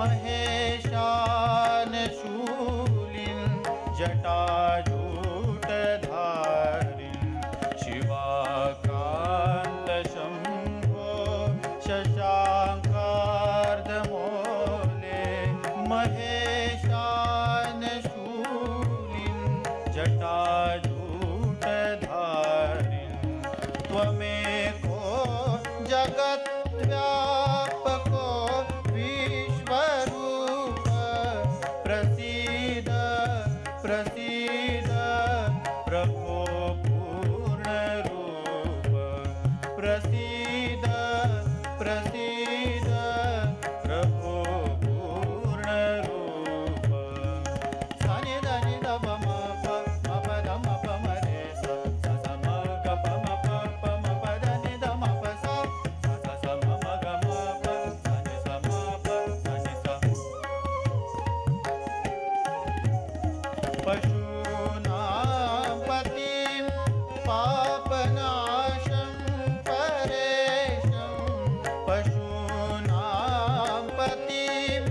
महेशान शूलिं जटाजूटधारिं शिवाकान्त शम्भो शशाङ्कार्धमौले महेशान शूलिं जटाजूटधारिं त्वमेको जगद्व्यापको विश्वरूप प्रसीद प्रसीद प्रभो पूर्णरूप प्रसीद प्रसीद प्रभो पूर्णरूप सनि धनि ध म प म प ध म प म रे स स म ग प म प प म प ध नि ध म प स स म म ग म प स नि स म प स नि स पशूनां पतिं पापनाशं परेशं पशूनां पतिं